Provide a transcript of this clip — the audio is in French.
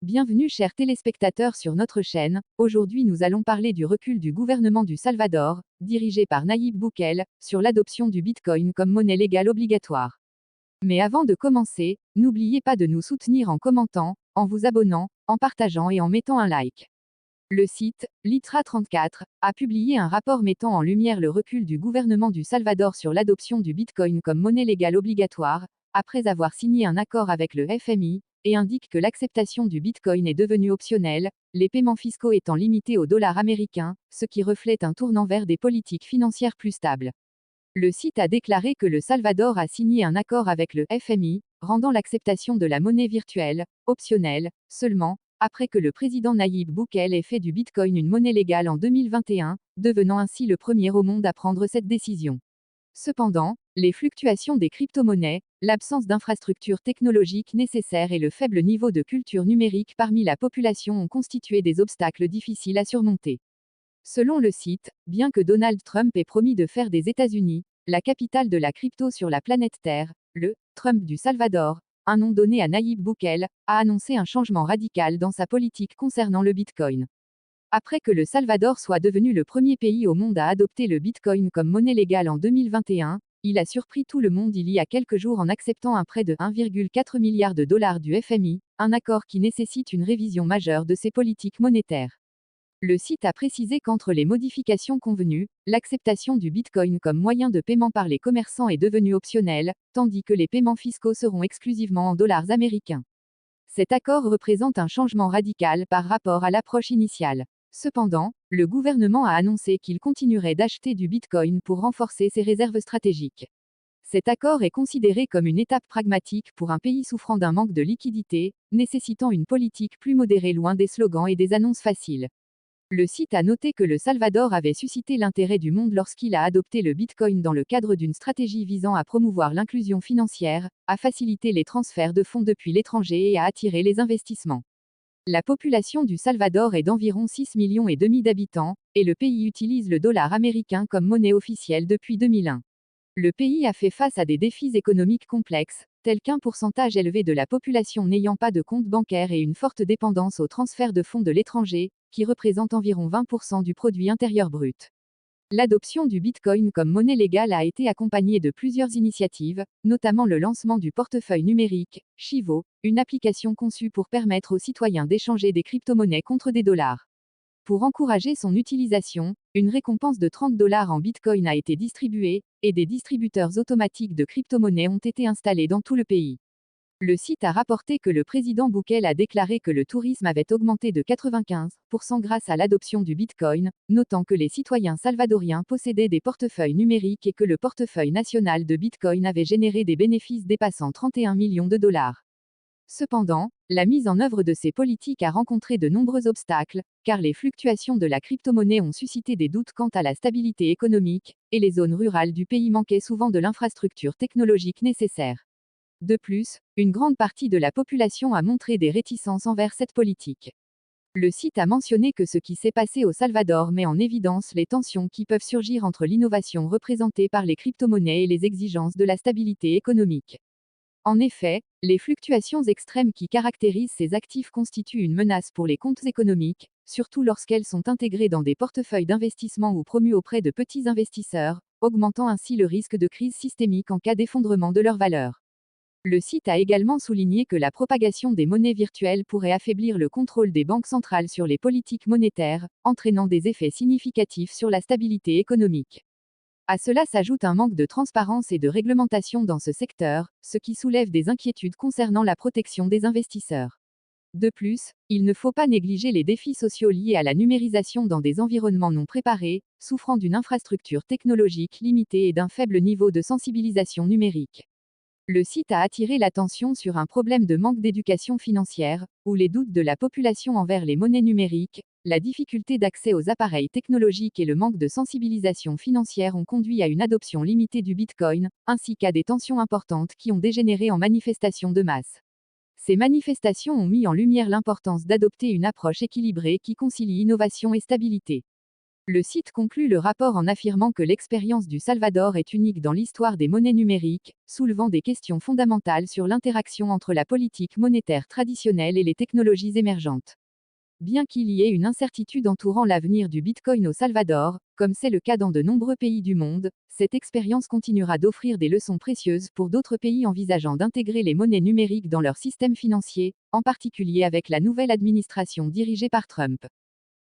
Bienvenue chers téléspectateurs sur notre chaîne. Aujourd'hui nous allons parler du recul du gouvernement du Salvador, dirigé par Nayib Bukele, sur l'adoption du Bitcoin comme monnaie légale obligatoire. Mais avant de commencer, n'oubliez pas de nous soutenir en commentant, en vous abonnant, en partageant et en mettant un like. Le site, Litra34, a publié un rapport mettant en lumière le recul du gouvernement du Salvador sur l'adoption du Bitcoin comme monnaie légale obligatoire, après avoir signé un accord avec le FMI, et indique que l'acceptation du Bitcoin est devenue optionnelle, les paiements fiscaux étant limités au dollar américain, ce qui reflète un tournant vers des politiques financières plus stables. Le site a déclaré que le Salvador a signé un accord avec le FMI, rendant l'acceptation de la monnaie virtuelle, optionnelle, seulement, après que le président Nayib Bukele ait fait du Bitcoin une monnaie légale en 2021, devenant ainsi le premier au monde à prendre cette décision. Cependant, les fluctuations des crypto-monnaies, l'absence d'infrastructures technologiques nécessaires et le faible niveau de culture numérique parmi la population ont constitué des obstacles difficiles à surmonter. Selon le site, bien que Donald Trump ait promis de faire des États-Unis la capitale de la crypto sur la planète Terre, le Trump du Salvador, un nom donné à Nayib Bukele, a annoncé un changement radical dans sa politique concernant le Bitcoin. Après que le Salvador soit devenu le premier pays au monde à adopter le Bitcoin comme monnaie légale en 2021, il a surpris tout le monde il y a quelques jours en acceptant un prêt de 1,4 milliard de dollars du FMI, un accord qui nécessite une révision majeure de ses politiques monétaires. Le site a précisé qu'entre les modifications convenues, l'acceptation du Bitcoin comme moyen de paiement par les commerçants est devenue optionnelle, tandis que les paiements fiscaux seront exclusivement en dollars américains. Cet accord représente un changement radical par rapport à l'approche initiale. Cependant, le gouvernement a annoncé qu'il continuerait d'acheter du Bitcoin pour renforcer ses réserves stratégiques. Cet accord est considéré comme une étape pragmatique pour un pays souffrant d'un manque de liquidité, nécessitant une politique plus modérée loin des slogans et des annonces faciles. Le site a noté que le Salvador avait suscité l'intérêt du monde lorsqu'il a adopté le Bitcoin dans le cadre d'une stratégie visant à promouvoir l'inclusion financière, à faciliter les transferts de fonds depuis l'étranger et à attirer les investissements. La population du Salvador est d'environ 6,5 millions d'habitants, et le pays utilise le dollar américain comme monnaie officielle depuis 2001. Le pays a fait face à des défis économiques complexes, tels qu'un pourcentage élevé de la population n'ayant pas de compte bancaire et une forte dépendance aux transferts de fonds de l'étranger, qui représente environ 20% du produit intérieur brut. L'adoption du Bitcoin comme monnaie légale a été accompagnée de plusieurs initiatives, notamment le lancement du portefeuille numérique, Chivo, une application conçue pour permettre aux citoyens d'échanger des crypto-monnaies contre des dollars. Pour encourager son utilisation, une récompense de 30 dollars en Bitcoin a été distribuée, et des distributeurs automatiques de crypto-monnaies ont été installés dans tout le pays. Le site a rapporté que le président Bukele a déclaré que le tourisme avait augmenté de 95% grâce à l'adoption du Bitcoin, notant que les citoyens salvadoriens possédaient des portefeuilles numériques et que le portefeuille national de Bitcoin avait généré des bénéfices dépassant 31 millions de dollars. Cependant, la mise en œuvre de ces politiques a rencontré de nombreux obstacles, car les fluctuations de la crypto-monnaie ont suscité des doutes quant à la stabilité économique, et les zones rurales du pays manquaient souvent de l'infrastructure technologique nécessaire. De plus, une grande partie de la population a montré des réticences envers cette politique. Le site a mentionné que ce qui s'est passé au Salvador met en évidence les tensions qui peuvent surgir entre l'innovation représentée par les crypto-monnaies et les exigences de la stabilité économique. En effet, les fluctuations extrêmes qui caractérisent ces actifs constituent une menace pour les comptes économiques, surtout lorsqu'elles sont intégrées dans des portefeuilles d'investissement ou promues auprès de petits investisseurs, augmentant ainsi le risque de crise systémique en cas d'effondrement de leur valeur. Le site a également souligné que la propagation des monnaies virtuelles pourrait affaiblir le contrôle des banques centrales sur les politiques monétaires, entraînant des effets significatifs sur la stabilité économique. À cela s'ajoute un manque de transparence et de réglementation dans ce secteur, ce qui soulève des inquiétudes concernant la protection des investisseurs. De plus, il ne faut pas négliger les défis sociaux liés à la numérisation dans des environnements non préparés, souffrant d'une infrastructure technologique limitée et d'un faible niveau de sensibilisation numérique. Le site a attiré l'attention sur un problème de manque d'éducation financière, où les doutes de la population envers les monnaies numériques, la difficulté d'accès aux appareils technologiques et le manque de sensibilisation financière ont conduit à une adoption limitée du Bitcoin, ainsi qu'à des tensions importantes qui ont dégénéré en manifestations de masse. Ces manifestations ont mis en lumière l'importance d'adopter une approche équilibrée qui concilie innovation et stabilité. Le site conclut le rapport en affirmant que l'expérience du Salvador est unique dans l'histoire des monnaies numériques, soulevant des questions fondamentales sur l'interaction entre la politique monétaire traditionnelle et les technologies émergentes. Bien qu'il y ait une incertitude entourant l'avenir du Bitcoin au Salvador, comme c'est le cas dans de nombreux pays du monde, cette expérience continuera d'offrir des leçons précieuses pour d'autres pays envisageant d'intégrer les monnaies numériques dans leur système financier, en particulier avec la nouvelle administration dirigée par Trump.